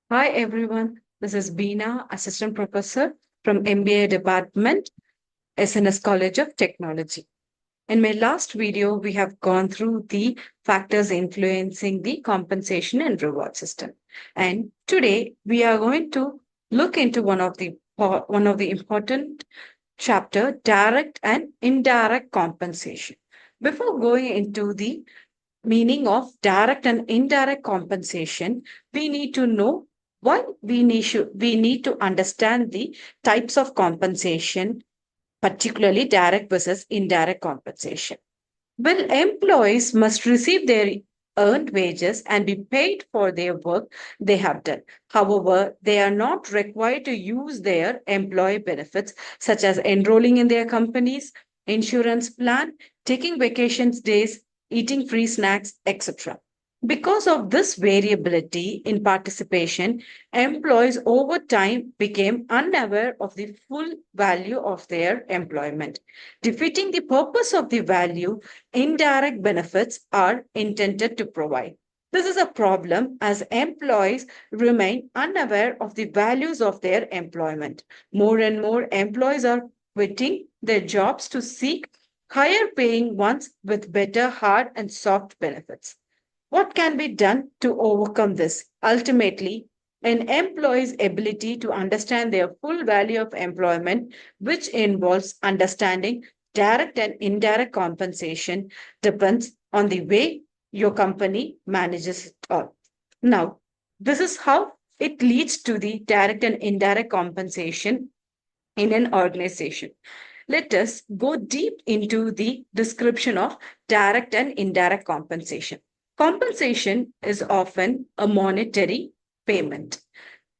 Hi everyone, this is Beena, Assistant Professor from MBA Department, SNS College of Technology. In my last video, we have gone through the factors influencing the compensation and reward system. And today we are going to look into one of the important chapter, direct and indirect compensation. Before going into the meaning of direct and indirect compensation, we need to know why we need to understand the types of compensation, particularly direct versus indirect compensation. Well, employees must receive their earned wages and be paid for their work they have done. However, they are not required to use their employee benefits, such as enrolling in their company's insurance plan, taking vacations days, eating free snacks, etc. Because of this variability in participation, employees over time became unaware of the full value of their employment, defeating the purpose of the value indirect benefits are intended to provide. This is a problem as employees remain unaware of the values of their employment. More and more employees are quitting their jobs to seek higher paying ones with better hard and soft benefits. What can be done to overcome this? Ultimately, an employee's ability to understand their full value of employment, which involves understanding direct and indirect compensation, depends on the way your company manages it all. Now, this is how it leads to the direct and indirect compensation in an organization. Let us go deep into the description of direct and indirect compensation. Compensation is often a monetary payment.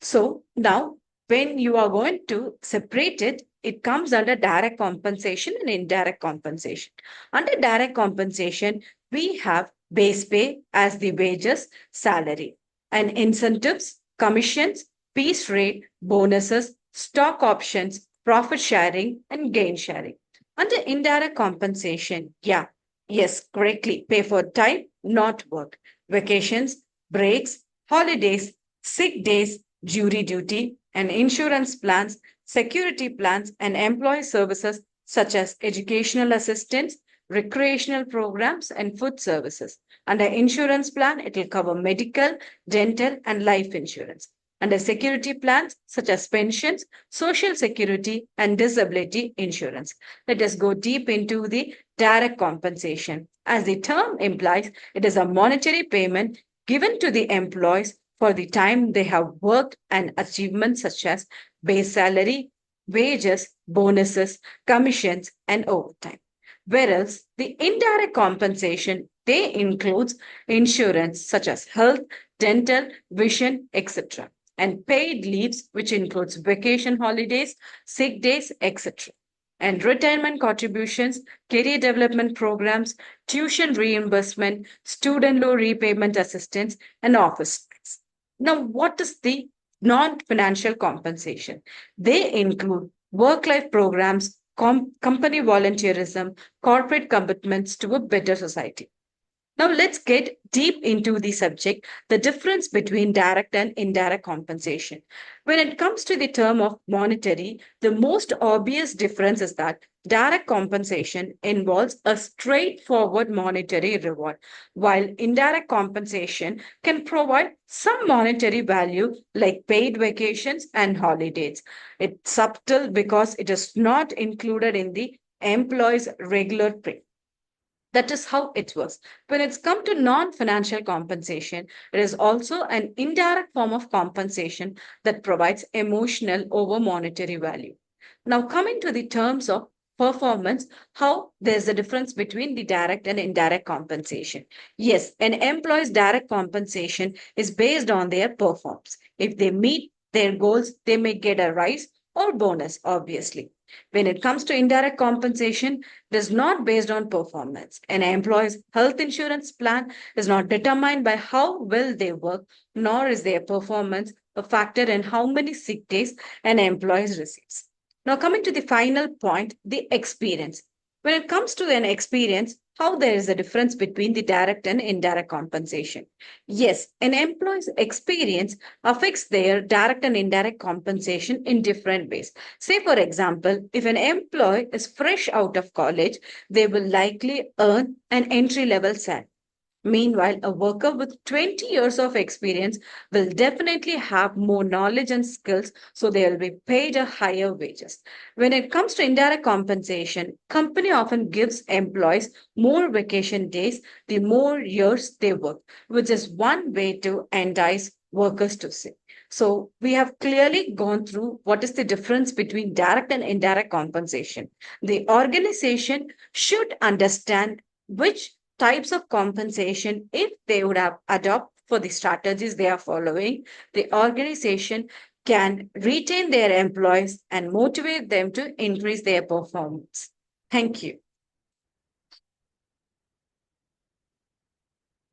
So now, when you are going to separate it, it comes under direct compensation and indirect compensation. Under direct compensation, we have base pay as the wages, salary, and incentives, commissions, piece rate, bonuses, stock options, profit sharing, and gain sharing. Under indirect compensation, yes, correctly, pay for time, not work, vacations, breaks, holidays, sick days, jury duty, and insurance plans, security plans, and employee services such as educational assistance, recreational programs, and food services. Under insurance plan, it will cover medical, dental, and life insurance. Under security plans such as pensions, social security, and disability insurance. Let us go deep into the direct compensation. As the term implies, it is a monetary payment given to the employees for the time they have worked and achievements such as base salary, wages, bonuses, commissions, and overtime. Whereas the indirect compensation, they includes insurance such as health, dental, vision, etc. and paid leaves, which includes vacation holidays, sick days, etc. and retirement contributions, career development programs, tuition reimbursement, student loan repayment assistance, and office space. Now, what is the non-financial compensation? They include work-life programs, company volunteerism, corporate commitments to a better society. Now, let's get deep into the subject, the difference between direct and indirect compensation. When it comes to the term of monetary, the most obvious difference is that direct compensation involves a straightforward monetary reward, while indirect compensation can provide some monetary value like paid vacations and holidays. It's subtle because it is not included in the employee's regular pay. That is how it works. When it's come to non-financial compensation, it is also an indirect form of compensation that provides emotional over monetary value. Now, coming to the terms of performance, how there's a difference between the direct and indirect compensation. Yes, an employee's direct compensation is based on their performance. If they meet their goals, they may get a rise or bonus, obviously. When it comes to indirect compensation, it is not based on performance. An employee's health insurance plan is not determined by how well they work, nor is their performance a factor in how many sick days an employee receives. Now, coming to the final point, the experience. When it comes to an experience, how there is a difference between the direct and indirect compensation. Yes, an employee's experience affects their direct and indirect compensation in different ways. Say, for example, if an employee is fresh out of college, they will likely earn an entry level salary. Meanwhile, a worker with 20 years of experience will definitely have more knowledge and skills, so they will be paid a higher wages. When it comes to indirect compensation, company often gives employees more vacation days the more years they work, which is one way to entice workers to stay. So we have clearly gone through what is the difference between direct and indirect compensation. The organization should understand which types of compensation, if they would have adopt for the strategies they are following, the organization can retain their employees and motivate them to increase their performance. Thank you.